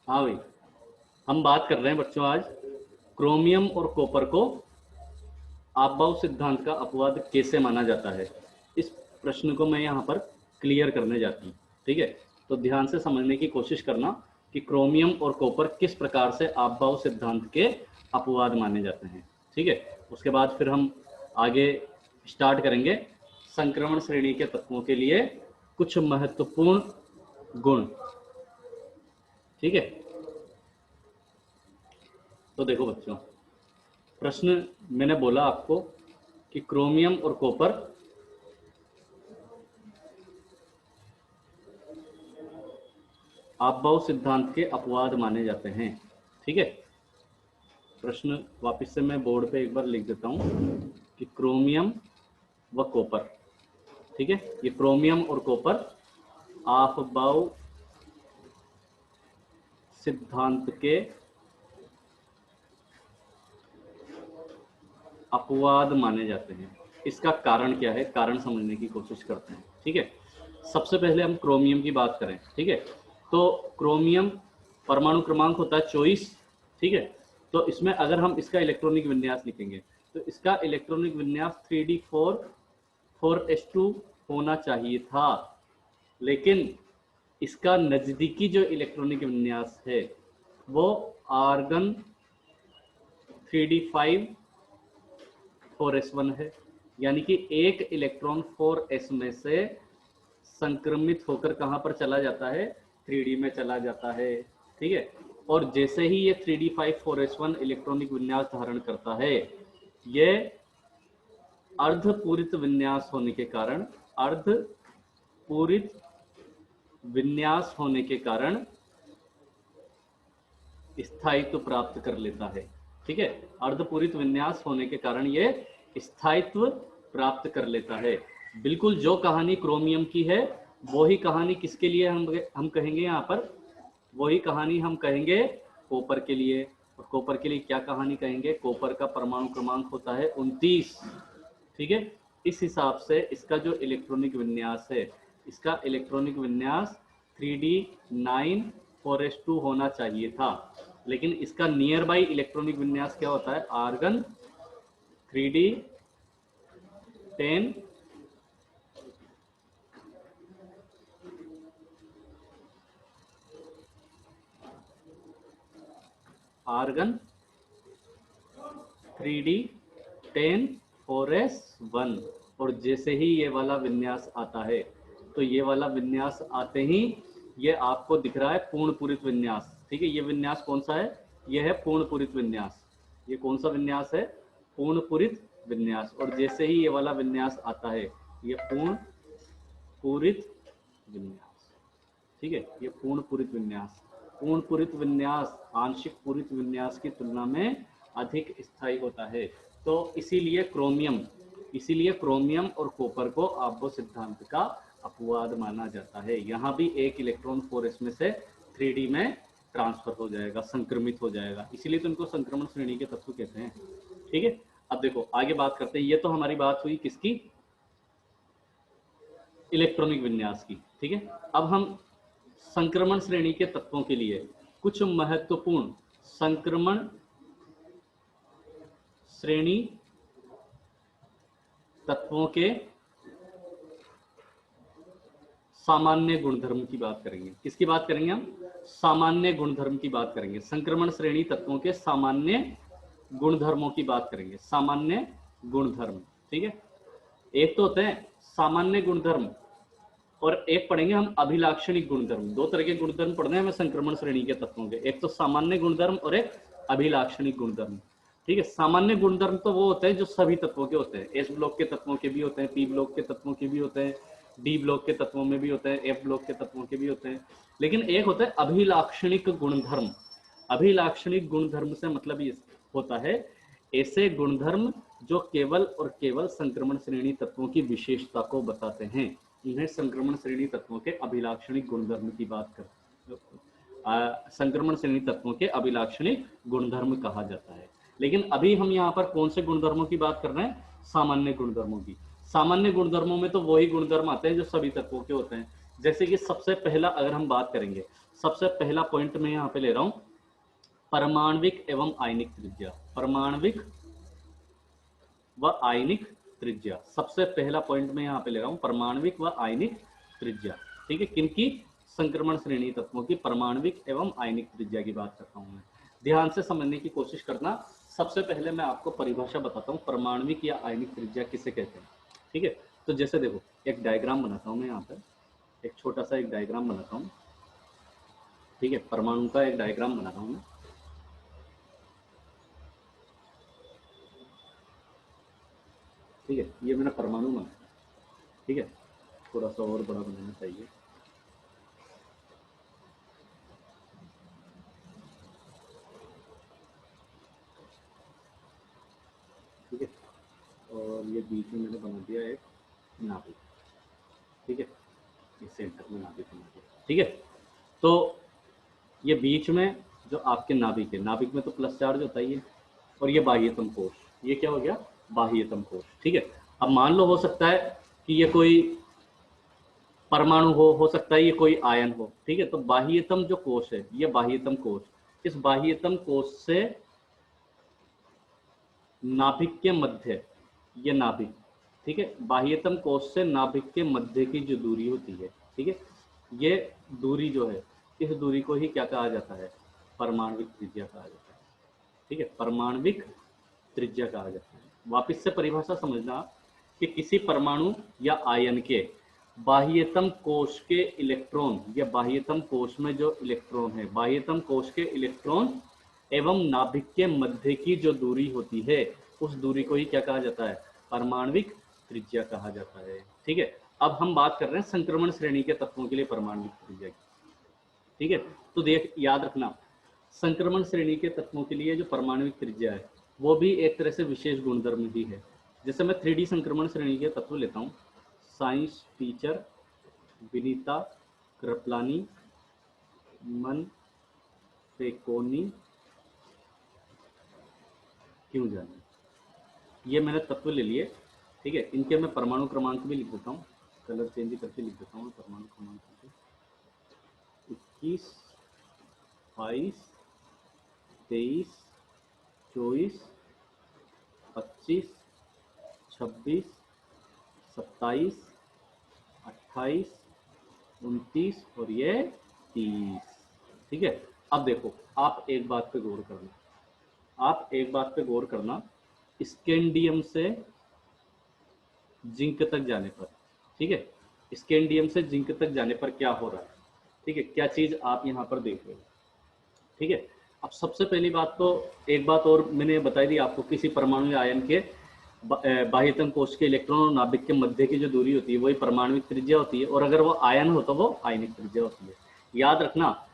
हाँ भाई, हम बात कर रहे हैं बच्चों आज क्रोमियम और कॉपर को आपबाउ सिद्धांत का अपवाद कैसे माना जाता है। इस प्रश्न को मैं यहाँ पर क्लियर करने जाती हूँ। ठीक है, तो ध्यान से समझने की कोशिश करना कि क्रोमियम और कॉपर किस प्रकार से आपबाउ सिद्धांत के अपवाद माने जाते हैं। ठीक है, उसके बाद फिर हम आगे स्टार्ट करेंगे संक्रमण श्रेणी के तत्वों के लिए कुछ महत्वपूर्ण गुण। ठीक है, तो देखो बच्चों, प्रश्न मैंने बोला आपको कि क्रोमियम और कॉपर आपबाउ सिद्धांत के अपवाद माने जाते हैं। ठीक है, प्रश्न वापस से मैं बोर्ड पे एक बार लिख देता हूं कि क्रोमियम व कॉपर, ठीक है, ये क्रोमियम और कॉपर आपबाउ सिद्धांत के अपवाद माने जाते हैं। इसका कारण क्या है, कारण समझने की कोशिश करते हैं। ठीक है, सबसे पहले हम क्रोमियम की बात करें। ठीक है, तो क्रोमियम परमाणु क्रमांक होता है 24। ठीक है, तो इसमें अगर हम इसका इलेक्ट्रॉनिक विन्यास लिखेंगे तो इसका इलेक्ट्रॉनिक विन्यास 3d4 4s2 होना चाहिए था, लेकिन इसका नजदीकी जो इलेक्ट्रॉनिक विन्यास है वो आर्गन 3d5 4s1 है, यानी कि एक इलेक्ट्रॉन 4s में से संक्रमित होकर कहां पर चला जाता है, 3d में चला जाता है। ठीक है, और जैसे ही ये 3d5 4s1 इलेक्ट्रॉनिक विन्यास धारण करता है, ये अर्धपूरित विन्यास होने के कारण अर्धपूरित विन्यास होने के कारण स्थायित्व प्राप्त कर लेता है। ठीक है, अर्धपूरित विन्यास होने के कारण ये स्थायित्व प्राप्त कर लेता है। बिल्कुल जो कहानी क्रोमियम की है वही कहानी किसके लिए हम कहेंगे यहाँ पर, वही कहानी हम कहेंगे कॉपर के लिए। और कॉपर के लिए क्या कहानी कहेंगे, कॉपर का परमाणु क्रमांक होता है 29। ठीक है, इस हिसाब से इसका जो इलेक्ट्रॉनिक विन्यास है, इसका इलेक्ट्रॉनिक विन्यास 3d9 4s2 होना चाहिए था, लेकिन इसका नियर बाई इलेक्ट्रॉनिक विन्यास क्या होता है, argon 3d10 argon 3d10 4s1। और जैसे ही ये वाला विन्यास आता है, तो ये वाला विन्यास आते ही ये आपको दिख रहा है पूर्ण पूरित विन्यास। ठीक है, ये विन्यास कौन सा है, ये है पूर्ण पूरित विन्यास। ये कौन सा विन्यास है, पूर्ण पूरित विन्यास। और जैसे ही ये वाला विन्यास आता है, ये पूर्ण पूरित विन्यास। ठीक है, ये पूर्ण पूरित विन्यास। पूर्ण पूरित विन्यास आंशिक पूरित विन्यास की तुलना में अधिक स्थायी होता है। तो इसीलिए क्रोमियम और कॉपर को आपबाउ सिद्धांत का अपवाद माना जाता है। यहाँ भी एक इलेक्ट्रॉन 4s में से 3d में ट्रांसफर हो जाएगा, संक्रमित हो जाएगा, इसीलिए तो इनको संक्रमण श्रेणी के तत्व कहते हैं। ठीक है, अब देखो आगे बात करते हैं। ये तो हमारी बात हुई किसकी, इलेक्ट्रॉनिक विन्यास की। ठीक है, अब हम संक्रमण श्रेणी के तत्वों के लिए कुछ महत्वपूर्ण संक्रमण श्रेणी तत्वों के सामान्य गुणधर्म की बात करेंगे। किसकी बात करेंगे हम, सामान्य गुणधर्म की बात करेंगे। संक्रमण श्रेणी तत्वों के सामान्य गुणधर्मों की बात करेंगे, सामान्य गुणधर्म। ठीक है, एक तो होते हैं सामान्य गुणधर्म और एक पढ़ेंगे हम अभिलाक्षणिक गुणधर्म। दो तरह के गुणधर्म पढ़ने हैं हमें संक्रमण श्रेणी के तत्वों के, एक तो सामान्य गुणधर्म और एक अभिलाक्षणिक गुणधर्म। ठीक है, सामान्य गुणधर्म तो वो होते हैं जो सभी तत्वों के होते हैं, एस ब्लॉक के तत्वों के भी होते हैं, पी ब्लॉक के तत्वों के भी होते हैं, डी ब्लॉक के तत्वों में भी होते हैं, एफ ब्लॉक के तत्वों के भी होते हैं। लेकिन एक होता है अभिलाक्षणिक गुणधर्म। अभिलाक्षणिक गुणधर्म से मतलब ये होता है ऐसे गुणधर्म जो केवल और केवल संक्रमण श्रेणी तत्वों की विशेषता को बताते हैं। इन्हें संक्रमण श्रेणी तत्वों के अभिलाक्षणिक गुणधर्म की बात कर संक्रमण श्रेणी तत्वों के अभिलाक्षणिक गुणधर्म कहा जाता है। लेकिन अभी हम यहाँ पर कौन से गुणधर्मों की बात कर रहे हैं, सामान्य गुणधर्मों की। सामान्य गुणधर्मों में तो वही गुणधर्म आते हैं जो सभी तत्वों के होते हैं। जैसे कि सबसे पहला अगर हम बात करेंगे सबसे पहला पॉइंट मैं यहाँ पे ले रहा हूँ परमाणविक एवं आयनिक त्रिज्या। परमाणविक व आयनिक त्रिज्या, सबसे पहला पॉइंट मैं यहाँ पे ले रहा हूँ परमाणविक व आयनिक त्रिज्या। ठीक है, किनकी? संक्रमण श्रेणी तत्वों की परमाणविक एवं आयनिक त्रिज्या की बात करता हूँ मैं। ध्यान से समझने की कोशिश करना। सबसे पहले मैं आपको परिभाषा बताता हूँ परमाणविक या आयनिक त्रिज्या किसे कहते हैं। ठीक है, तो जैसे देखो एक डायग्राम बनाता हूँ मैं यहाँ पर, एक छोटा सा एक डायग्राम बनाता हूँ। ठीक है, परमाणु का एक डायग्राम बना रहा हूँ मैं। ठीक है, ये मैंने परमाणु बनाया। ठीक है, थोड़ा सा और बड़ा बनाना चाहिए। ठीक है, और ये बीच में मैंने बना दिया एक नाभिक। ठीक है, इस सेंटर में नाभिक बना दिया। ठीक है, तो ये बीच में जो आपके नाभिक है, नाभिक में तो प्लस चार्ज होता ही है, और ये बाह्यतम कोश, ये क्या हो गया? बाह्यतम कोश। ठीक है, अब मान लो हो सकता है कि ये कोई परमाणु हो सकता है ये कोई आयन हो। ठीक है, तो बाह्यतम जो कोश है, ये बाह्यतम कोश, इस बाह्यतम कोश से नाभिक के मध्य, ये नाभिक, ठीक है, बाह्यतम कोश से नाभिक के मध्य की जो दूरी होती है, ठीक है, ये दूरी जो है, इस दूरी को ही क्या कहा जाता है? परमाणविक त्रिज्या कहा जाता है। ठीक है, परमाणविक त्रिज्या कहा जाता है। वापस से परिभाषा समझना कि किसी परमाणु या आयन के बाह्यतम कोश के इलेक्ट्रॉन, या बाह्यतम कोश में जो इलेक्ट्रॉन है, बाह्यतम कोश के इलेक्ट्रॉन एवं नाभिक के मध्य की जो दूरी होती है, उस दूरी को ही क्या कहा जाता है? परमाणविक त्रिज्या कहा जाता है। ठीक है, अब हम बात कर रहे हैं संक्रमण श्रेणी के तत्वों के लिए परमाणविक त्रिज्या की। ठीक है, तो देख याद रखना, संक्रमण श्रेणी के तत्वों के लिए जो परमाणविक त्रिज्या है वो भी एक तरह से विशेष गुणधर्म ही है। जैसे मैं 3D संक्रमण श्रेणी के तत्व लेता हूँ, साइंस टीचर विनीता कृपलानी मन फेकोनी क्यों जाने, ये मैंने तत्व ले लिए। ठीक है, इनके मैं परमाणु क्रमांक भी लिख देता हूँ, कलर चेंज करके लिख देता हूँ परमाणु क्रमांक 21 22 23 24 25 26 27 28 29 और ये 30। ठीक है, अब देखो आप एक बात पे गौर करना, आप एक बात पे गौर करना, स्कैंडियम से जिंक तक जाने पर, ठीक है, स्कैंडियम से जिंक तक जाने पर क्या हो रहा है? ठीक है, क्या चीज आप यहाँ पर देख रहे हो? ठीक है, अब सबसे पहली बात तो एक बात और मैंने बताई दी आपको, किसी परमाणु या आयन के बाह्यतम कोश के इलेक्ट्रॉन और नाभिक के मध्य की जो दूरी होती है वही परमाणविक त्रिज्या होती है, और अगर वो आयन हो तो वो आयनिक त्रिज्या होती है। याद रखना,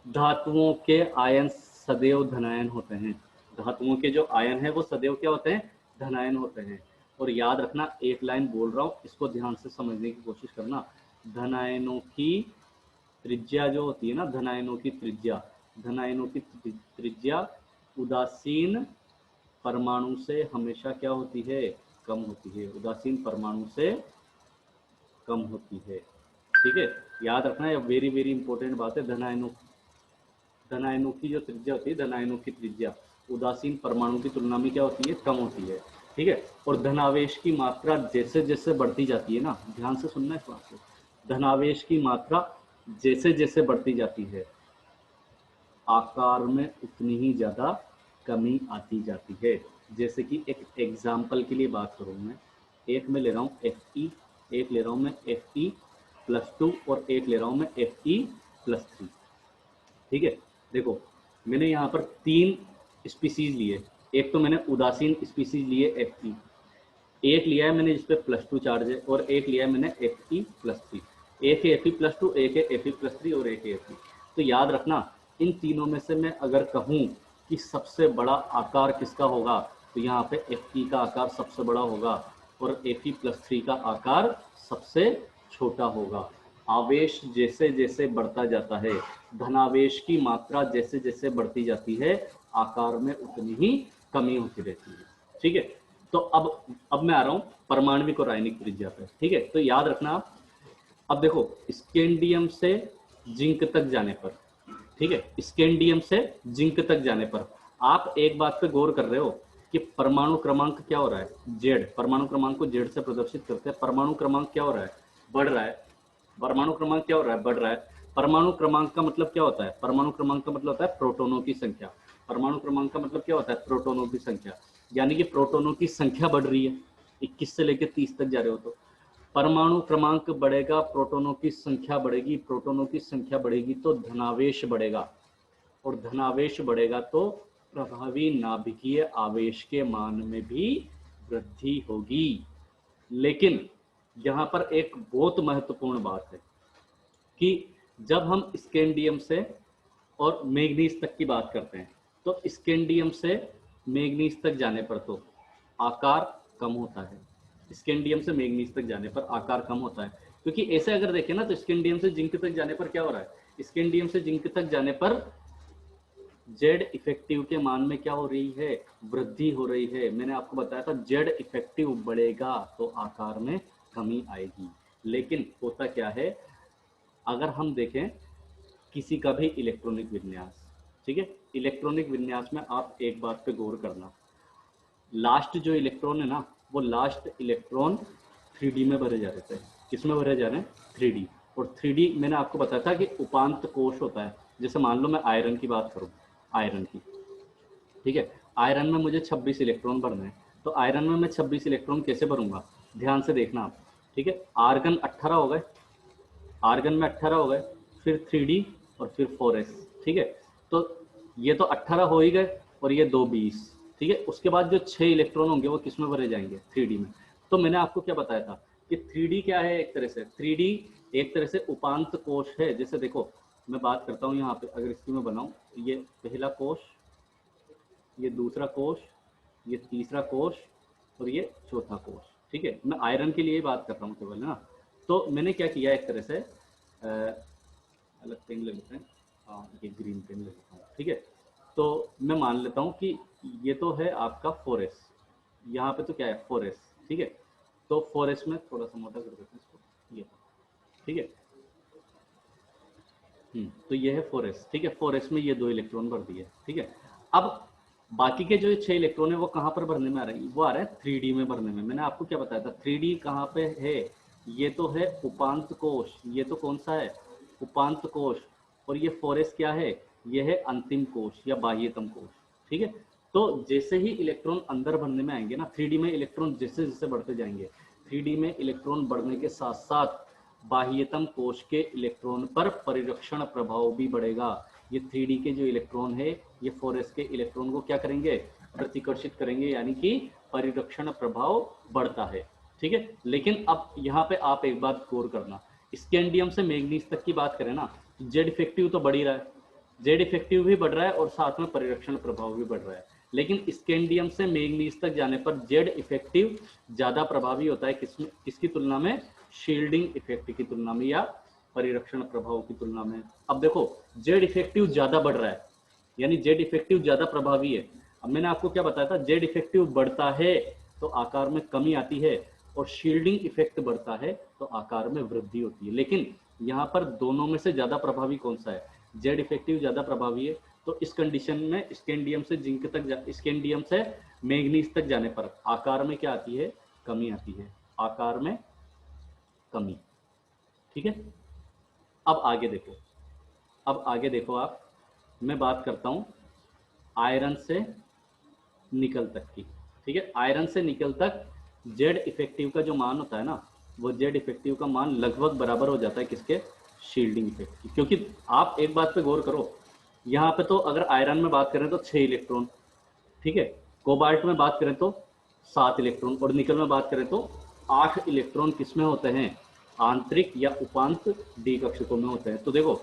धातुओं के आयन सदैव धनायन होते हैं। धातुओं के जो आयन है वो सदैव क्या होते हैं? धनायन होते हैं। और याद रखना, एक लाइन बोल रहा हूँ, इसको ध्यान से समझने की कोशिश करना। धनायनों की त्रिज्या जो होती है ना, धनायनों की त्रिज्या, धनायनों की त्रिज्या उदासीन परमाणु से हमेशा क्या होती है? कम होती है। उदासीन परमाणु से कम होती है। ठीक है, याद रखना, यह वेरी वेरी इंपॉर्टेंट बात है। धनायनों की जो त्रिज्या होती है, धनायनों की त्रिज्या उदासीन परमाणु की तुलना में क्या होती है? कम होती है। ठीक है, और धनावेश की मात्रा जैसे जैसे बढ़ती जाती है ना, ध्यान से सुनना इस बात को, धनावेश की मात्रा जैसे जैसे बढ़ती जाती है आकार में उतनी ही ज्यादा कमी आती जाती है। जैसे कि एक एग्जाम्पल के लिए बात करूँ मैं, एक में ले रहा हूँ Fe, एक ले रहा हूँ मैं Fe+2 और एक ले रहा हूँ मैं Fe+3। ठीक है, देखो मैंने यहाँ पर 3 स्पीसीज लिए। एक तो मैंने उदासीन स्पीसीज लिए Fe, एक लिया है मैंने जिसपे +2 चार्ज है, और एक लिया है मैंने Fe+3। एक है Fe+2, एक है Fe+3 और एक है Fe। तो याद रखना, इन तीनों में से मैं अगर कहूँ कि सबसे बड़ा आकार किसका होगा, तो यहाँ पे Fe का आकार सबसे बड़ा होगा और Fe+3 का आकार सबसे छोटा होगा। आवेश जैसे जैसे बढ़ता जाता है, धनावेश की मात्रा जैसे जैसे बढ़ती जाती है, आकार में उतनी ही कमी होती रहती है। ठीक है, तो अब मैं आ रहा हूँ परमाणविक और आयनिक त्रिज्या पे। ठीक है, तो याद रखना आप, अब देखो स्कैंडियम से जिंक तक जाने पर, ठीक है, स्कैंडियम से जिंक तक जाने पर आप एक बात पे गौर कर रहे हो कि परमाणु क्रमांक क्या हो रहा है, जेड, परमाणु क्रमांक को जेड से प्रदर्शित करते हैं, परमाणु क्रमांक क्या हो रहा है, बढ़ रहा है, परमाणु क्रमांक क्या हो रहा है, बढ़ रहा है। परमाणु क्रमांक का मतलब क्या होता है, परमाणु क्रमांक का मतलब होता है प्रोटॉनों की संख्या, परमाणु क्रमांक का मतलब क्या होता है, प्रोटॉनों की संख्या, यानी कि प्रोटॉनों की संख्या बढ़ रही है, 21 से लेकर 30 तक जा रहे हो तो परमाणु क्रमांक बढ़ेगा, प्रोटॉनों की संख्या बढ़ेगी, प्रोटॉनों की संख्या बढ़ेगी तो धनावेश बढ़ेगा, और धनावेश बढ़ेगा तो प्रभावी नाभिकीय आवेश के मान में भी वृद्धि होगी। लेकिन यहाँ पर एक बहुत महत्वपूर्ण बात है कि जब हम स्कैंडियम से और मैग्नीज तक की बात करते हैं तो स्कैंडियम से मैग्नीज तक जाने पर तो आकार कम होता है, स्कैंडियम से मैग्नीज तक जाने पर आकार कम होता है, क्योंकि ऐसे अगर देखें ना तो स्कैंडियम से जिंक तक जाने पर क्या हो रहा है, स्कैंडियम से जिंक तक जाने पर जेड इफेक्टिव के मान में क्या हो रही है, वृद्धि हो रही है। मैंने आपको बताया था जेड इफेक्टिव बढ़ेगा तो आकार में कमी आएगी। लेकिन होता क्या है, अगर हम देखें किसी का भी इलेक्ट्रॉनिक विन्यास, ठीक है, इलेक्ट्रॉनिक विन्यास में आप एक बात पे गौर करना, लास्ट जो इलेक्ट्रॉन है ना वो लास्ट इलेक्ट्रॉन 3D में भरे जा रहे थे, किसमें भरे जा रहे हैं, 3D। और 3D मैंने आपको बताया था कि उपांत कोश होता है, जैसे मान लो मैं आयरन की बात करूं, आयरन की, ठीक है, आयरन में मुझे 26 इलेक्ट्रॉन भरने हैं, तो आयरन में मैं 26 इलेक्ट्रॉन कैसे भरूंगा, ध्यान से देखना आप, ठीक है, आर्गन 18 हो गए, आर्गन में 18 हो गए, फिर 3D और फिर 4s, ठीक है, तो ये तो 18 हो ही गए और ये 2 20, ठीक है, उसके बाद जो 6 इलेक्ट्रॉन होंगे वो किस में भरे जाएंगे, 3D में। तो मैंने आपको क्या बताया था कि 3D क्या है, एक तरह से 3D एक तरह से उपांत कोश है। जैसे देखो मैं बात करता हूँ यहाँ पे, अगर इसकी मैं बनाऊँ, ये पहला कोश, ये दूसरा कोश, ये तीसरा कोश और ये चौथा कोश, ठीक है, मैं आयरन के लिए बात कर रहा हूँ केवल, है ना। तो मैंने क्या किया, एक तरह से अलग पेन ले लेते हैं, हाँ ये ग्रीन पेन ले लेता हूँ, ठीक है, तो मैं मान लेता हूँ कि ये तो है आपका 4s, यहाँ पे तो क्या है 4s, ठीक है, तो 4s में थोड़ा सा मोटा कर देते हैं इसको, ये ठीक है, तो ये है 4s, ठीक है, 4s में ये 2 इलेक्ट्रॉन भर दिए, ठीक है। अब बाकी के जो 6 इलेक्ट्रॉन है वो कहाँ पर भरने में आ रहे हैं, वो आ रहा है 3D में भरने में। मैंने आपको क्या बताया था, 3D कहाँ पे है, ये तो है उपांत कोश, ये तो कौन सा है, उपांत कोश, और ये 4s क्या है, ये है अंतिम कोश या बाह्यतम कोश, ठीक है। तो जैसे ही इलेक्ट्रॉन अंदर भरने में आएंगे ना, 3D में इलेक्ट्रॉन जैसे जैसे बढ़ते जाएंगे, 3D में इलेक्ट्रॉन बढ़ने के साथ साथ बाह्यतम कोश के इलेक्ट्रॉन पर परिरक्षण प्रभाव भी बढ़ेगा। ये 3D के जो इलेक्ट्रॉन है ये 4s के इलेक्ट्रॉन को क्या करेंगे, प्रतिकर्षित करेंगे, यानी कि परिरक्षण प्रभाव बढ़ता है, ठीक है। लेकिन अब यहाँ पे आप एक बात गौर करना, स्कैंडियम से मैग्नीज तक की बात करें ना, जेड इफेक्टिव तो बढ़ ही रहा है, जेड इफेक्टिव भी बढ़ रहा है और साथ में परिरक्षण प्रभाव भी बढ़ रहा है। लेकिन स्कैंडियम से मैग्नीज तक जाने पर जेड इफेक्टिव ज्यादा प्रभावी होता है, किसकी तुलना में, शील्डिंग इफेक्ट की तुलना में या परिरक्षण प्रभाव की तुलना में। अब देखो जेड इफेक्टिव ज्यादा बढ़ रहा है, यानी जेड इफेक्टिव ज्यादा प्रभावी है। अब मैंने आपको क्या बताया था, जेड इफेक्टिव बढ़ता है तो आकार में कमी आती है, और शील्डिंग इफेक्ट बढ़ता है तो आकार में वृद्धि होती है। लेकिन यहाँ पर दोनों में से ज्यादा प्रभावी कौन सा है, जेड इफेक्टिव ज्यादा प्रभावी है। तो इस कंडीशन में स्कैंडियम से जिंक तक, स्कैंडियम से मैग्नीज तक जाने पर आकार में क्या आती है, कमी आती है, आकार में कमी, ठीक है। अब आगे देखो, अब आगे देखो आप, मैं बात करता हूं आयरन से निकल तक की, ठीक है, आयरन से निकल तक जेड इफेक्टिव का जो मान होता है ना, वो जेड इफेक्टिव का मान लगभग बराबर हो जाता है किसके, शील्डिंग इफेक्ट की। क्योंकि आप एक बात पे गौर करो, यहाँ पे तो अगर आयरन में बात करें तो 6 इलेक्ट्रॉन, ठीक है, कोबाल्ट में बात करें तो 7 इलेक्ट्रॉन, और निकल में बात करें तो 8 इलेक्ट्रॉन किसमें होते हैं, आंतरिक या उपांत डी कक्षकों में होते हैं। तो देखो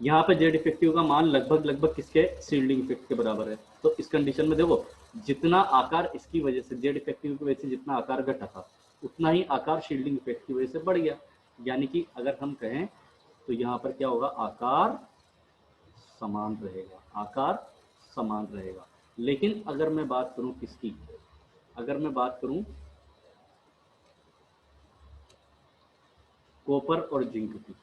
यहाँ पे जेड इफेक्टिव का मान लगभग लगभग किसके, शील्डिंग इफेक्ट के बराबर है। तो इस कंडीशन में देखो जितना आकार इसकी वजह से, जेड इफेक्टिव की वजह से जितना आकार घटा था उतना ही आकार शील्डिंग इफेक्ट की वजह से बढ़ गया। यानी कि अगर हम कहें तो यहाँ पर क्या होगा, आकार समान रहेगा, आकार समान रहेगा। लेकिन अगर मैं बात करूं किसकी, अगर मैं बात करूं कॉपर और जिंक की,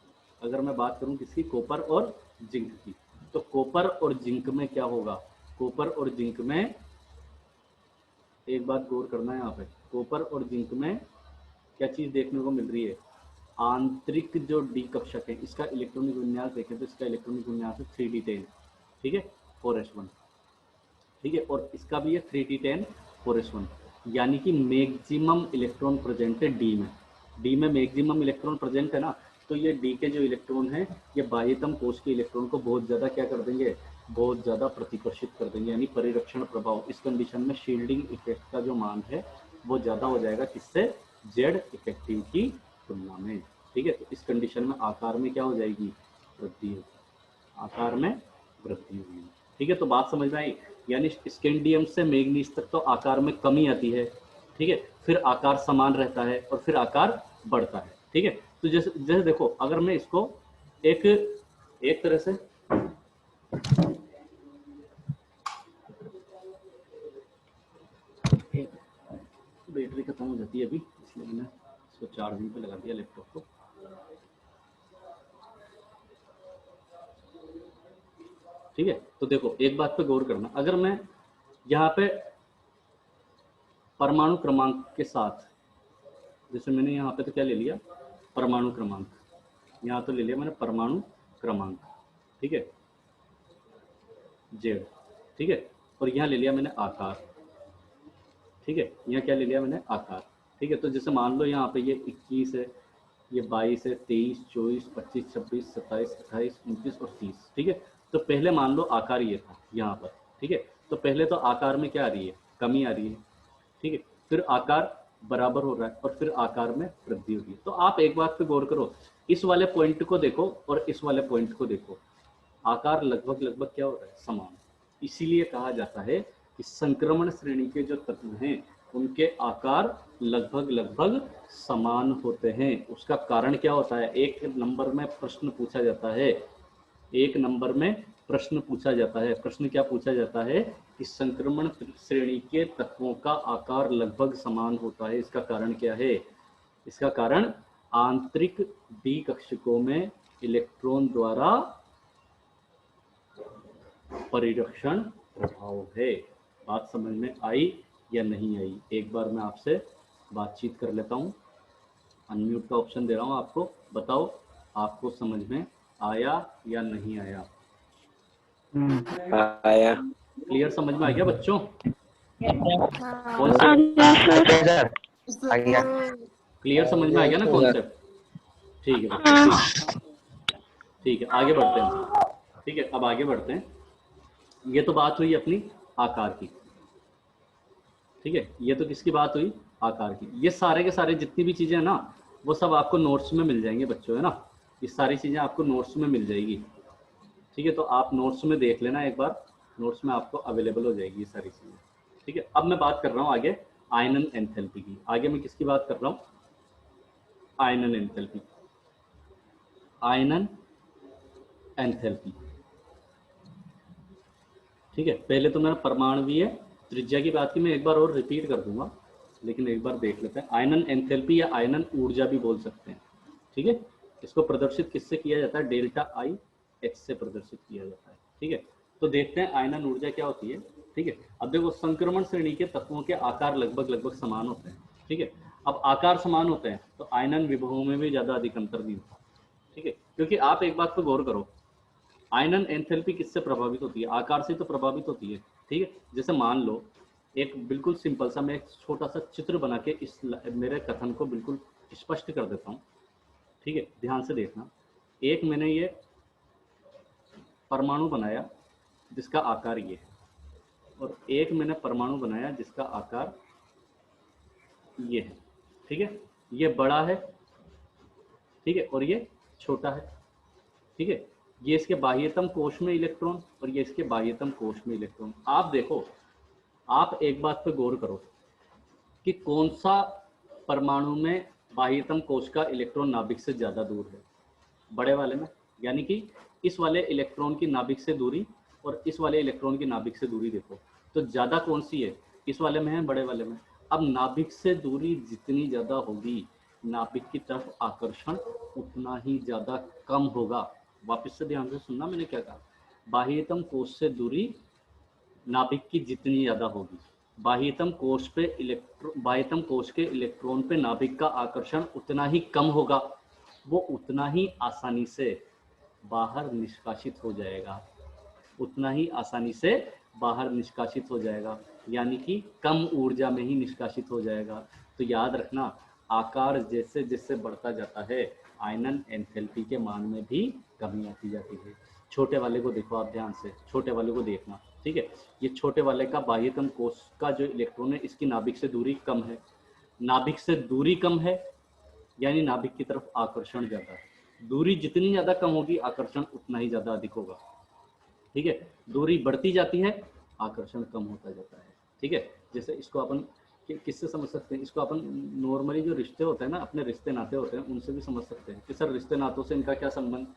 अगर मैं बात करूं किसकी, कॉपर और जिंक की, तो कॉपर और जिंक में क्या होगा, कॉपर और जिंक में एक बात गौर करना है यहाँ पे, कॉपर और जिंक में क्या चीज देखने को मिल रही है, आंतरिक जो डी कक्षक है, इसका इलेक्ट्रॉनिक विन्यास देखें तो इसका इलेक्ट्रॉनिक विन्यास है 3d10, ठीक है, 4s1, ठीक है, और इसका भी है 3d10 4s1, यानी कि मैक्सिमम इलेक्ट्रॉन प्रेजेंट है डी में, डी में मैक्सिमम इलेक्ट्रॉन प्रेजेंट है ना, तो ये डी के जो इलेक्ट्रॉन है ये बाह्यतम कोश के इलेक्ट्रॉन को बहुत ज़्यादा क्या कर देंगे, बहुत ज़्यादा प्रतिकर्षित कर देंगे, यानी परिरक्षण प्रभाव, इस कंडीशन में शील्डिंग इफेक्ट का जो मान है वो ज़्यादा हो जाएगा किससे, जेड इफेक्टिव की तुलना में, ठीक है। तो इस कंडीशन में आकार में क्या हो जाएगी, वृद्धि होगी, आकार में वृद्धि होगी, ठीक है। तो बात समझ में आई, यानी स्कैंडियम से मैग्नीज तक तो आकार में कमी आती है, ठीक है, फिर आकार समान रहता है और फिर आकार बढ़ता है, ठीक है। तो जैसे जैसे देखो, अगर मैं इसको एक एक तरह से बैटरी खत्म हो जाती है अभी, इसलिए मैंने इसको चार्जिंग पे लगा दिया लैपटॉप को, ठीक है। तो देखो एक बात पे गौर करना, अगर मैं यहाँ पे परमाणु क्रमांक के साथ, जैसे मैंने यहाँ पे तो क्या ले लिया, परमाणु क्रमांक, यहाँ तो ले लिया मैंने परमाणु क्रमांक, ठीक है, जेड, ठीक है, और यहाँ ले लिया मैंने आकार, ठीक है, यहाँ क्या ले लिया मैंने, आकार, ठीक है। तो जैसे मान लो यहाँ पे ये 21 है, ये 22 है, 23, 24, 25, 26, 27, 28, 29 और 30, ठीक है। तो पहले मान लो आकार ये था यहाँ पर, ठीक है, तो पहले तो आकार में क्या आ रही है, कमी आ रही है, ठीक है, फिर आकार बराबर हो रहा है और फिर आकार में वृद्धि होगी। तो आप एक बात पे गौर करो, इस वाले पॉइंट को देखो और इस वाले पॉइंट को देखो, आकार लगभग लगभग क्या हो रहा है, समान, इसीलिए कहा जाता है कि संक्रमण श्रेणी के जो तत्व हैं उनके आकार लगभग लगभग समान होते हैं। उसका कारण क्या होता है, एक नंबर में प्रश्न पूछा जाता है, एक नंबर में प्रश्न पूछा जाता है, प्रश्न क्या पूछा जाता है कि संक्रमण श्रेणी के तत्वों का आकार लगभग समान होता है, इसका कारण क्या है, इसका कारण आंतरिक डी कक्षकों में इलेक्ट्रॉन द्वारा परिरक्षण प्रभाव है। बात समझ में आई या नहीं आई, एक बार मैं आपसे बातचीत कर लेता हूँ, अनम्यूट का ऑप्शन दे रहा हूँ आपको, बताओ आपको समझ में आया या नहीं आया, आया, क्लियर समझ में आ गया बच्चों, क्लियर समझ में आ गया ना कॉन्सेप्ट, ठीक है बच्चों, ठीक है, आगे बढ़ते हैं, ठीक है, अब आगे बढ़ते हैं। ये तो बात हुई अपनी आकार की, ठीक है, ये तो किसकी बात हुई, आकार की। ये सारे के सारे जितनी भी चीजें हैं ना वो सब आपको नोट्स में मिल जाएंगे बच्चों, है ना, ये सारी चीजें आपको नोट्स में मिल जाएगी, ठीक है। तो आप नोट्स में देख लेना एक बार, नोट्स में आपको अवेलेबल हो जाएगी ये सारी चीजें, ठीक है। अब मैं बात कर रहा हूँ आगे आयनन एंथैल्पी की, आगे मैं किसकी बात कर रहा हूँ, आयनन एंथैल्पी, आयनन एंथैल्पी, ठीक है। पहले तो मैंने परमाणुवीय त्रिज्या की बात की, मैं एक बार और रिपीट कर दूंगा, लेकिन एक बार देख लेते हैं। आयनन एंथैल्पी या आयनन ऊर्जा भी बोल सकते हैं, ठीक है। इसको प्रदर्शित किससे किया जाता है, डेल्टा आई एच से प्रदर्शित किया जाता है, ठीक है। तो देखते हैं आयनन ऊर्जा क्या होती है, ठीक है। अब देखो संक्रमण श्रेणी के तत्वों के आकार लगभग लगभग समान होते हैं, ठीक है। अब आकार समान होते हैं तो आयनन विभवों में भी ज्यादा अधिक अंतर नहीं होता, ठीक है, क्योंकि आप एक बात पर गौर करो, आयनन एंथैल्पी किससे प्रभावित होती है, आकार से तो प्रभावित होती है, ठीक है। जैसे मान लो एक बिल्कुल सिंपल सा मैं एक छोटा सा चित्र बना के इस मेरे कथन को बिल्कुल स्पष्ट कर देता हूँ, ठीक है, ध्यान से देखना। एक मैंने ये परमाणु बनाया जिसका आकार ये है, और एक मैंने परमाणु बनाया जिसका आकार ये है, ठीक है, ये बड़ा है, ठीक है, और ये छोटा है, ठीक है। ये इसके बाह्यतम कोश में इलेक्ट्रॉन और ये इसके बाह्यतम कोश में इलेक्ट्रॉन। आप देखो, आप एक बात पे गौर करो कि कौन सा परमाणु में बाह्यतम कोश का इलेक्ट्रॉन नाभिक से ज्यादा दूर है, बड़े वाले में, यानी कि इस वाले इलेक्ट्रॉन की नाभिक से दूरी और इस वाले इलेक्ट्रॉन की नाभिक से दूरी देखो तो ज्यादा कौन सी है, इस वाले में है, बड़े वाले में। अब नाभिक से दूरी जितनी ज्यादा होगी नाभिक की तरफ आकर्षण उतना ही ज्यादा कम होगा। वापस से ध्यान से सुनना मैंने क्या कहा। बाह्यतम कोश से दूरी नाभिक की जितनी ज्यादा होगी, बाह्यतम कोश के इलेक्ट्रॉन पे नाभिक का आकर्षण उतना ही कम होगा, वो उतना ही आसानी से बाहर निष्कासित हो जाएगा, उतना ही आसानी से बाहर निष्कासित हो जाएगा, यानी कि कम ऊर्जा में ही निष्कासित हो जाएगा। तो याद रखना, आकार जैसे जैसे बढ़ता जाता है, आयनन एंथैल्पी के मान में भी कमी आती जाती है। छोटे वाले को देखो आप ध्यान से, छोटे वाले को देखना, ठीक है। ये छोटे वाले का बाह्यतम कोश का जो इलेक्ट्रॉन है, इसकी नाभिक से दूरी कम है, नाभिक से दूरी कम है यानी नाभिक की तरफ आकर्षण ज्यादा है। दूरी जितनी ज्यादा कम होगी, आकर्षण उतना ही ज्यादा अधिक होगा, ठीक है। दूरी बढ़ती जाती है, आकर्षण कम होता जाता है, ठीक है। जैसे इसको अपन किससे समझ सकते हैं, इसको अपन नॉर्मली जो रिश्ते होते हैं ना, अपने रिश्ते नाते होते हैं, उनसे भी समझ सकते हैं कि सर रिश्ते नातों से इनका क्या संबंध।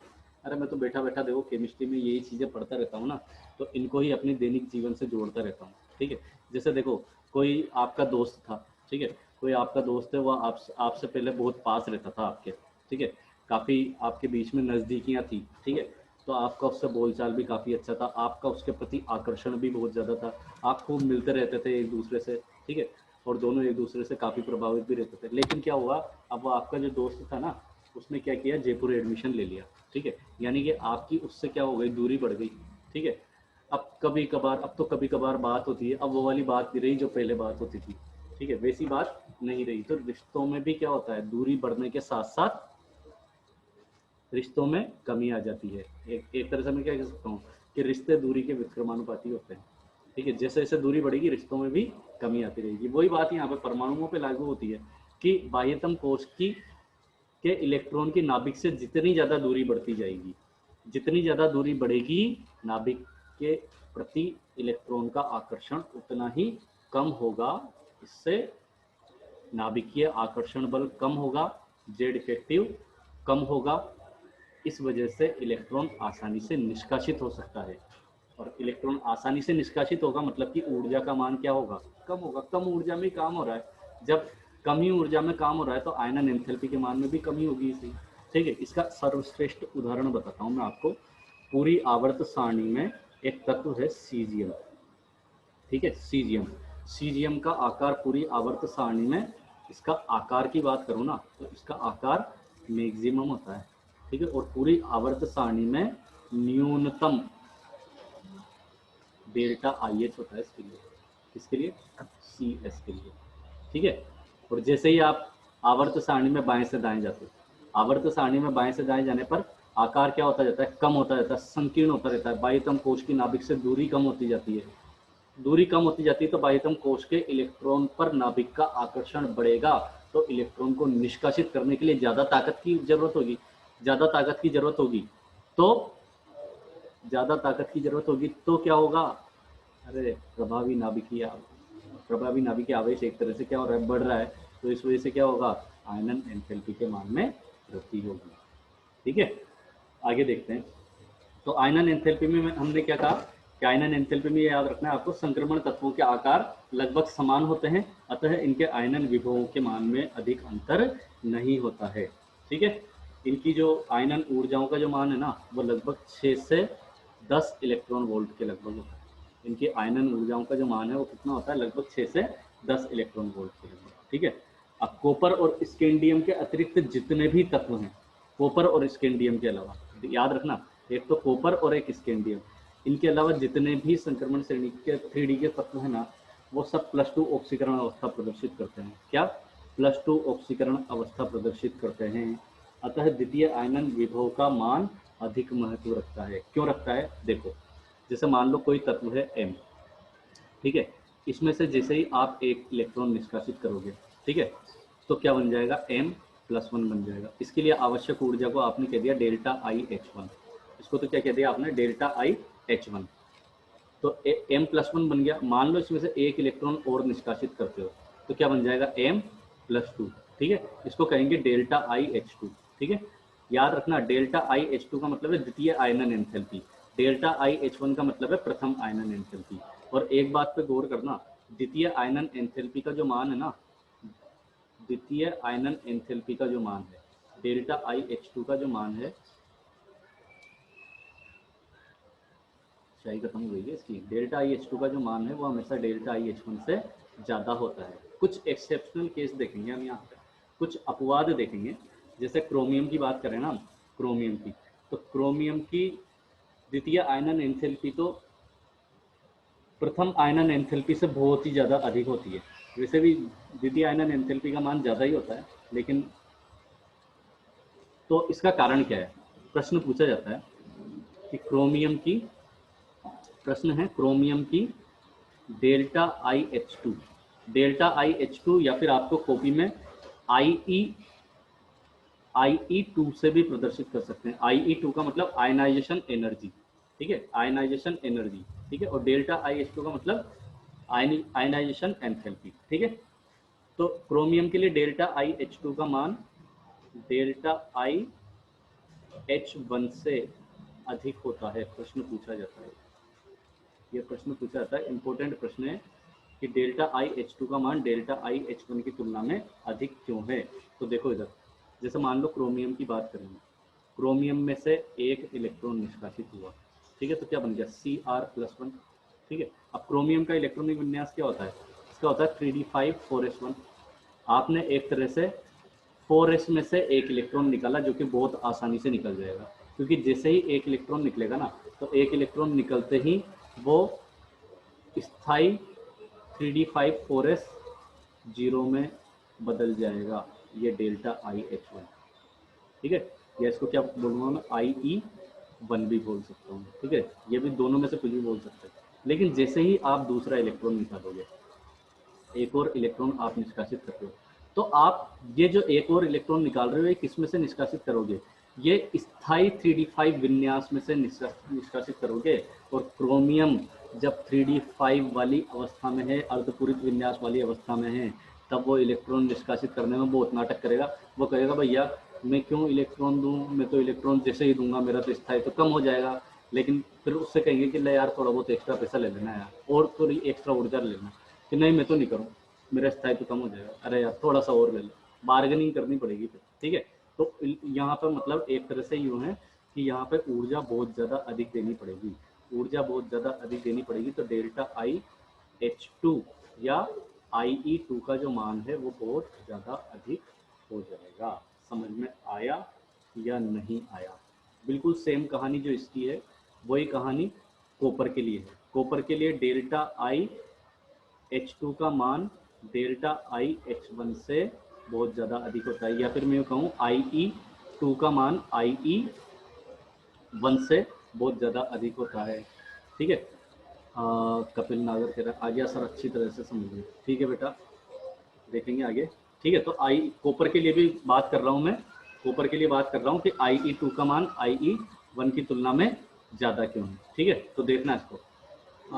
अरे मैं तो बैठा बैठा देखो केमिस्ट्री में यही चीज़ें पढ़ता रहता हूँ ना, तो इनको ही अपने दैनिक जीवन से जोड़ता रहता हूँ, ठीक है। जैसे देखो, कोई आपका दोस्त था, ठीक है, कोई आपका दोस्त है, वह आपसे पहले बहुत पास रहता था आपके, ठीक है, काफ़ी आपके बीच में नज़दीकियाँ थी, ठीक है। तो आपका उससे बोलचाल भी काफ़ी अच्छा था, आपका उसके प्रति आकर्षण भी बहुत ज़्यादा था, आप खूब मिलते रहते थे एक दूसरे से, ठीक है, और दोनों एक दूसरे से काफ़ी प्रभावित भी रहते थे। लेकिन क्या हुआ, अब वो आपका जो दोस्त था ना, उसने क्या किया, जयपुर एडमिशन ले लिया, ठीक है, यानी कि आपकी उससे क्या हो गई, दूरी बढ़ गई, ठीक है। अब तो कभी कभार बात होती है, अब वो वाली बात नहीं रही जो पहले बात होती थी, ठीक है, वैसी बात नहीं रही। तो रिश्तों में भी क्या होता है, दूरी बढ़ने के साथ साथ रिश्तों में कमी आ जाती है। एक तरह से मैं क्या कह सकता हूँ कि रिश्ते दूरी के विक्रमानुपाती होते हैं, ठीक है। जैसे जैसे दूरी बढ़ेगी, रिश्तों में भी कमी आती रहेगी। वही बात यहाँ पे परमाणुओं पे लागू होती है कि बाह्यतम कोश की के इलेक्ट्रॉन की नाभिक से जितनी ज़्यादा दूरी बढ़ती जाएगी, जितनी ज़्यादा दूरी बढ़ेगी, नाभिक के प्रति इलेक्ट्रॉन का आकर्षण उतना ही कम होगा। इससे नाभिकीय आकर्षण बल कम होगा, जेड इफेक्टिव कम होगा। इस वजह से इलेक्ट्रॉन आसानी से निष्कासित हो सकता है, और इलेक्ट्रॉन आसानी से निष्कासित होगा मतलब कि ऊर्जा का मान क्या होगा, कम होगा। कम ऊर्जा में काम हो रहा है, जब कम ही ऊर्जा में काम हो रहा है तो आयनन एंथैल्पी के मान में भी कमी होगी इसी, ठीक है। इसका सर्वश्रेष्ठ उदाहरण बताता हूँ मैं आपको। पूरी आवर्त सारणी में एक तत्व है सीजियम, ठीक है, सीजियम। सीजियम का आकार पूरी आवर्त सारणी में, इसका आकार की बात करूँ ना, तो इसका आकार मैक्सिमम होता है, ठीक है, और पूरी आवर्त सारणी में न्यूनतम डेल्टा आई एच होता है इसके लिए, इसके लिए सी एस के लिए, ठीक है। और जैसे ही आप आवर्त सारणी में बाएं से दाएं जाते हो, आवर्त सारणी में बाएं से दाएं जाने पर आकार क्या होता जाता है, कम होता जाता है, संकीर्ण होता रहता है। बाह्यतम कोश की नाभिक से दूरी कम होती जाती है, दूरी कम होती जाती है तो बाह्यतम कोश के इलेक्ट्रॉन पर नाभिक का आकर्षण बढ़ेगा, तो इलेक्ट्रॉन को निष्कासित करने के लिए ज्यादा ताकत की जरूरत होगी, ज्यादा ताकत की जरूरत होगी। तो ज्यादा ताकत की जरूरत होगी तो क्या होगा, अरे प्रभावी नाभिकीय आवेश एक तरह से क्या हो रहा है, बढ़ रहा है, तो इस वजह से क्या होगा, आयनन एंथैल्पी के मान में वृद्धि होगी, ठीक है। आगे देखते हैं। तो आयनन एंथैल्पी में हमने क्या कहा कि आयनन एंथैल्पी में याद रखना है आपको, संक्रमण तत्वों के आकार लगभग समान होते हैं, अतः इनके आयनन विभवों के मान में अधिक अंतर नहीं होता है, ठीक है। इनकी जो आयनन ऊर्जाओं का जो मान है ना, वो लगभग 6 से 10 इलेक्ट्रॉन वोल्ट के लगभग होता है। इनकी आयनन ऊर्जाओं का जो मान है वो कितना होता है, लगभग 6 से 10 इलेक्ट्रॉन वोल्ट के लगभग, ठीक है। अब कॉपर और स्कैंडियम के अतिरिक्त जितने भी तत्व हैं, कॉपर और स्कैंडियम के अलावा, याद रखना, एक तो कॉपर और एक स्कैंडियम, इनके अलावा जितने भी संक्रमण श्रेणी के 3D के तत्व हैं ना, वो सब +2 ऑक्सीकरण अवस्था प्रदर्शित करते हैं। क्या, +2 ऑक्सीकरण अवस्था प्रदर्शित करते हैं। अतः द्वितीय आयनन विभव का मान अधिक महत्व रखता है। क्यों रखता है, देखो, जैसे मान लो कोई तत्व है M, ठीक है, इसमें से जैसे ही आप एक इलेक्ट्रॉन निष्कासित करोगे, ठीक है, तो क्या बन जाएगा, M+1 बन जाएगा। इसके लिए आवश्यक ऊर्जा को आपने कह दिया डेल्टा IH1, इसको तो क्या कह दिया आपने, डेल्टा IH1। तो M+1 बन गया। मान लो इसमें से एक इलेक्ट्रॉन और निष्कासित करते हो, तो क्या बन जाएगा, M+2, ठीक है, इसको कहेंगे डेल्टा IH2, ठीक है। याद रखना, डेल्टा IH2 का मतलब है द्वितीय आयनन एंथैल्पी, डेल्टा IH1 का मतलब है प्रथम आयनन एंथैल्पी। और एक बात पे गौर करना, द्वितीय आयनन एंथैल्पी का जो मान है ना, द्वितीय आयनन एंथैल्पी का जो मान है, डेल्टा IH2 का जो मान है, शाही खत्म हो गई है इसकी, डेल्टा IH2 का जो मान है वो हमेशा डेल्टा IH1 से ज़्यादा होता है। कुछ एक्सेप्शनल केस देखेंगे हम यहाँ पे, कुछ अपवाद देखेंगे। जैसे क्रोमियम की बात करें ना हम, क्रोमियम की, तो क्रोमियम की द्वितीय आयनन एंथैल्पी तो प्रथम आयनन एंथैल्पी से बहुत ही ज़्यादा अधिक होती है। वैसे भी द्वितीय आयनन एंथैल्पी का मान ज़्यादा ही होता है, लेकिन तो इसका कारण क्या है? प्रश्न पूछा जाता है कि क्रोमियम की, प्रश्न है क्रोमियम की डेल्टा IH2, डेल्टा IH2 या फिर आपको कॉपी में IE2 से भी प्रदर्शित कर सकते हैं। IE2 का मतलब आयनाइजेशन एनर्जी, ठीक है, आयनाइजेशन एनर्जी, ठीक है, और डेल्टा IH2 का मतलब आयनाइजेशन एंथैल्पी, ठीक है। तो क्रोमियम के लिए डेल्टा IH2 का मान डेल्टा IH1 से अधिक होता है। प्रश्न पूछा जाता है, यह प्रश्न पूछा जाता है, इंपॉर्टेंट प्रश्न है कि डेल्टा IH2 का मान डेल्टा IH1 की तुलना में अधिक क्यों है। तो देखो इधर, जैसे मान लो क्रोमियम की बात करेंगे, क्रोमियम में से एक इलेक्ट्रॉन निष्कासित हुआ, ठीक है, तो क्या बन गया Cr+1, ठीक है। अब क्रोमियम का इलेक्ट्रॉनिक विन्यास क्या होता है? इसका होता है 3d5 4s1। आपने एक तरह से 4s में से एक इलेक्ट्रॉन निकाला, जो कि बहुत आसानी से निकल जाएगा, क्योंकि जैसे ही एक इलेक्ट्रॉन निकलेगा ना, तो एक इलेक्ट्रॉन निकलते ही वो स्थाई 3d5 4s 0 में बदल जाएगा। ये डेल्टा IH1, ठीक है, या इसको क्या बोलूँगा मैं, IE1 भी बोल सकता हूँ, ठीक है, ये भी दोनों में से कुछ भी बोल सकते हैं। लेकिन जैसे ही आप दूसरा इलेक्ट्रॉन निकालोगे, एक और इलेक्ट्रॉन आप निष्कासित करते हो, तो आप ये जो एक और इलेक्ट्रॉन निकाल रहे हो, ये किस में से निष्कासित करोगे? ये स्थाई 3d5 विन्यास में से निष्कासित करोगे। और क्रोमियम जब 3d5 वाली अवस्था में है, अर्धपूरित विन्यास वाली अवस्था में है, तब वो इलेक्ट्रॉन निष्कासित करने में बहुत नाटक करेगा। वो कहेगा भैया मैं क्यों इलेक्ट्रॉन दूं, मैं तो इलेक्ट्रॉन जैसे ही दूंगा मेरा तो स्थाई तो कम हो जाएगा। लेकिन फिर उससे कहेंगे कि ले यार थोड़ा बहुत एक्स्ट्रा पैसा ले लेना यार, और थोड़ी एक्स्ट्रा ऊर्जा ले लेना, कि नहीं मैं तो नहीं करूँ, मेरा स्थायित्व कम हो जाएगा, अरे यार थोड़ा सा और ले लो, बार्गेनिंग करनी पड़ेगी फिर, ठीक है। तो यहाँ पर मतलब एक तरह से यूँ है कि यहाँ पर ऊर्जा बहुत ज़्यादा अधिक देनी पड़ेगी, ऊर्जा बहुत ज़्यादा अधिक देनी पड़ेगी, तो डेल्टा IH2 या IE2 का जो मान है वो बहुत ज़्यादा अधिक हो जाएगा। समझ में आया या नहीं आया? बिल्कुल सेम कहानी जो इसकी है, वही कहानी कॉपर के लिए है। कॉपर के लिए डेल्टा IH2 का मान डेल्टा IH1 से बहुत ज़्यादा अधिक होता है, या फिर मैं कहूँ IE2 का मान IE1 से बहुत ज़्यादा अधिक होता है, ठीक है। कपिल नागर कह रहा आ गया सर, अच्छी तरह से समझिए, ठीक है बेटा, देखेंगे आगे, ठीक है। तो कॉपर के लिए भी बात कर रहा हूँ मैं, कॉपर के लिए बात कर रहा हूँ कि IE2 का मान IE1 की तुलना में ज़्यादा क्यों है, ठीक है। तो देखना इसको,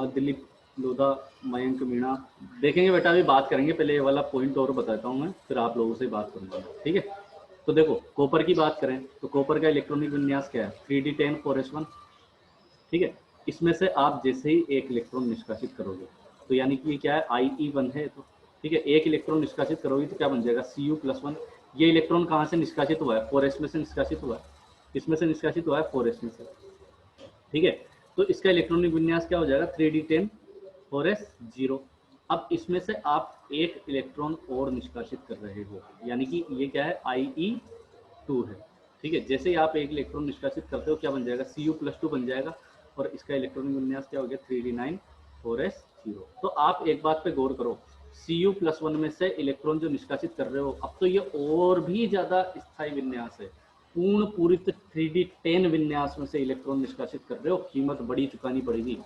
दिलीप लोधा, मयंक मीणा, देखेंगे बेटा, अभी बात करेंगे, पहले ये वाला पॉइंट और बताता हूँ मैं, फिर आप लोगों से बात करूँगा, ठीक है। तो देखो कॉपर की बात करें तो कॉपर का इलेक्ट्रॉनिक विन्यास क्या है, 3d10 4s1, ठीक है। इसमें से आप जैसे ही एक इलेक्ट्रॉन निष्कासित करोगे, तो यानी कि ये क्या है, IE1 है, तो ठीक है, एक इलेक्ट्रॉन निष्कासित करोगे तो क्या बन जाएगा Cu+1। ये इलेक्ट्रॉन कहाँ से निष्कासित हुआ है, 4s में से निष्कासित हुआ है, इसमें से निष्कासित हुआ है 4s में से, ठीक है। तो इसका इलेक्ट्रॉनिक विन्यास क्या हो जाएगा, 3d10 4s 0। अब इसमें से आप एक इलेक्ट्रॉन और निष्कासित कर रहे हो, यानी कि ये क्या है, IE2 है, ठीक है। जैसे ही आप एक इलेक्ट्रॉन निष्कासित करते हो क्या बन जाएगा, Cu+2 बन जाएगा, और इसका इलेक्ट्रॉनिक विन्यास क्या हो गया, 3d9 4s 0। तो आप एक बात पे गौर करो, Cu+1 में से इलेक्ट्रॉन जो निष्कासित कर रहे हो, अब तो ये और भी ज्यादा स्थायी विन्यास है, पूर्ण पूरित 3d10 विन्यास में से इलेक्ट्रॉन निष्कासित कर रहे हो, कीमत बड़ी चुकानी पड़ेगी,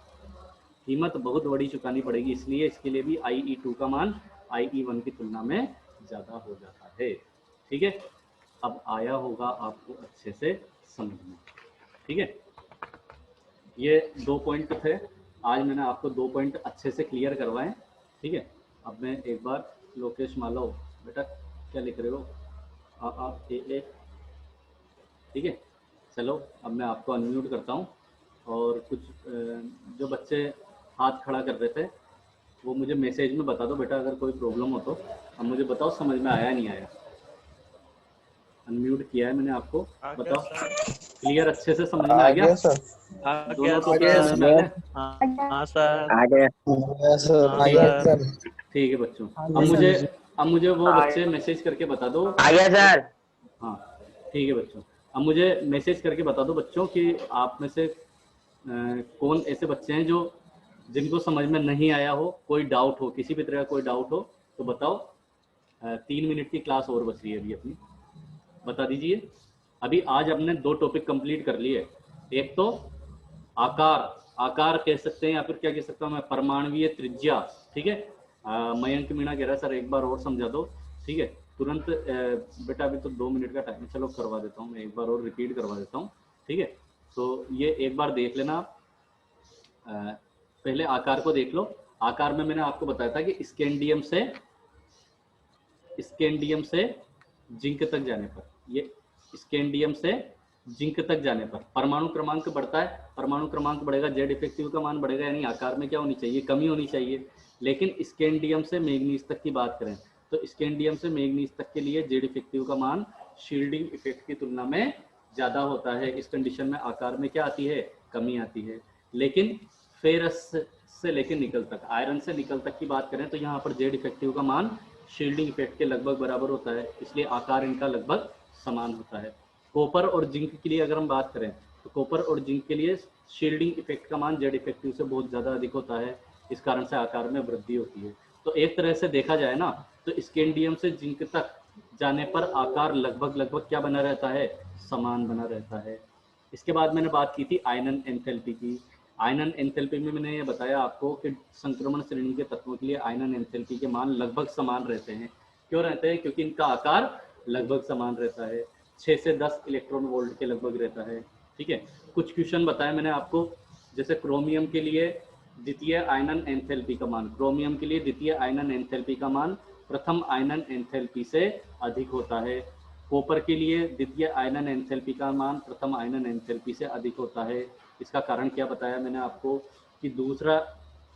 कीमत बहुत बड़ी चुकानी पड़ेगी, इसलिए इसके लिए भी IE2 का मान IE1 की तुलना में ज़्यादा हो जाता है, ठीक है। अब आया होगा आपको अच्छे से समझ में, ठीक है। ये 2 पॉइंट थे, आज मैंने आपको 2 पॉइंट अच्छे से क्लियर करवाएं, ठीक है। अब मैं एक बार, लोकेश मालव बेटा क्या लिख रहे हो, ए, ठीक है। चलो अब मैं आपको अनम्यूट करता हूँ, और कुछ जो बच्चे हाथ खड़ा कर रहे थे, वो मुझे मैसेज में बता दो बेटा, अगर कोई प्रॉब्लम हो तो। अब मुझे बताओ समझ में आया नहीं आया। अनम्यूट किया है मैंने आपको, बताओ क्लियर अच्छे से समझ में आ गया? दोनों टॉपिक समझ में आ गए? हाँ सर। आ गया ठीक है बच्चों, अब मुझे वो बच्चे मैसेज करके बता दो। आ गया सर। हाँ ठीक है बच्चों, अब मुझे मैसेज करके बता दो बच्चों कि आप में से कौन ऐसे बच्चे हैं जो जिनको समझ में नहीं आया हो, कोई डाउट हो, किसी भी तरह का कोई डाउट हो तो बताओ। 3 मिनट की क्लास और बच रही है अभी अपनी, बता दीजिए। अभी आज हमने 2 टॉपिक कंप्लीट कर लिए। एक तो आकार कह सकते हैं, या फिर क्या कह सकता हूँ मैं, परमाणुवीय त्रिज्या। ठीक है, मयंक मीणा कह रहा है सर एक बार और समझा दो। ठीक है, तुरंत बेटा अभी तो 2 मिनट का टाइम, चलो करवा देता हूँ मैं, एक बार और रिपीट करवा देता हूँ। ठीक है, तो ये एक बार देख लेना आप। पहले आकार को देख लो। आकार में मैंने आपको बताया था कि स्कैंडियम से जिंक तक जाने पर, ये स्कैंडियम से जिंक तक जाने पर परमाणु क्रमांक बढ़ता है। परमाणु क्रमांक बढ़ेगा, जेड इफेक्टिव का मान बढ़ेगा, यानी आकार में क्या होनी चाहिए, कमी होनी चाहिए। लेकिन स्कैंडियम से मैग्नीज तक की बात करें तो स्कैंडियम से मैग्नीज तक के लिए जेड इफेक्टिव का मान शील्डिंग इफेक्ट की तुलना में ज़्यादा होता है। इस कंडीशन में आकार में क्या आती है, कमी आती है। लेकिन फेरस से लेकर निकल तक, आयरन से निकल तक की बात करें तो यहाँ पर जेड इफेक्टिव का मान शील्डिंग इफेक्ट के लगभग बराबर होता है, इसलिए आकार इनका लगभग समान होता है। कॉपर और जिंक के लिए अगर हम बात करें तो कॉपर और जिंक के लिए शील्डिंग इफेक्ट का मान जेड इफेक्टिव से बहुत ज़्यादा अधिक होता है, इस कारण से आकार में वृद्धि होती है। तो एक तरह से देखा जाए ना तो स्कैंडियम से जिंक तक जाने पर आकार लगभग क्या बना रहता है, समान बना रहता है। इसके बाद मैंने बात की थी आयनन एंथैल्पी की। आयनन एंथैल्पी में मैंने ये बताया आपको कि संक्रमण श्रेणी के तत्वों के लिए आयनन एंथैल्पी के मान लगभग समान रहते हैं। क्यों रहते हैं, क्योंकि इनका आकार लगभग समान रहता है, 6 से 10 इलेक्ट्रॉन वोल्ट के लगभग रहता है। ठीक है, कुछ क्वेश्चन बताया मैंने आपको, जैसे क्रोमियम के लिए द्वितीय आयनन एंथैल्पी का मान, क्रोमियम के लिए द्वितीय आयनन एंथैल्पी का मान प्रथम आयनन एंथैल्पी से अधिक होता है। कॉपर के लिए द्वितीय आयनन एंथैल्पी का मान प्रथम आयनन एंथैल्पी से अधिक होता है। इसका कारण क्या बताया मैंने आपको कि दूसरा,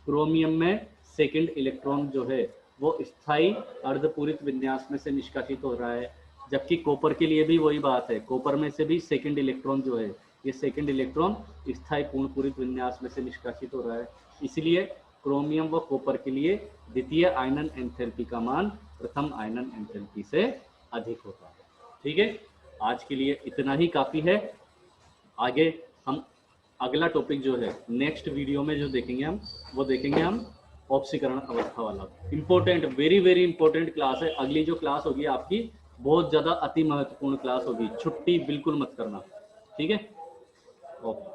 क्रोमियम में सेकंड इलेक्ट्रॉन जो है वो स्थायी अर्धपूरित विन्यास में से निष्कासित हो रहा है, जबकि कॉपर के लिए भी वही बात है, कॉपर में से भी सेकंड इलेक्ट्रॉन जो है, ये सेकंड इलेक्ट्रॉन स्थायी पूर्ण पूरित विन्यास में से निष्कासित हो रहा है। इसलिए क्रोमियम व कॉपर के लिए द्वितीय आयनन एंथैल्पी का मान प्रथम आयनन एंथैल्पी से अधिक होता है। ठीक है, आज के लिए इतना ही काफ़ी है। आगे हम अगला टॉपिक जो है नेक्स्ट वीडियो में जो देखेंगे हम, वो देखेंगे हम ऑक्सीकरण अवस्था वाला। Important, very very important class है। अगली जो क्लास होगी आपकी बहुत ज़्यादा अति महत्वपूर्ण क्लास होगी, छुट्टी बिल्कुल मत करना। ठीक है, ओके।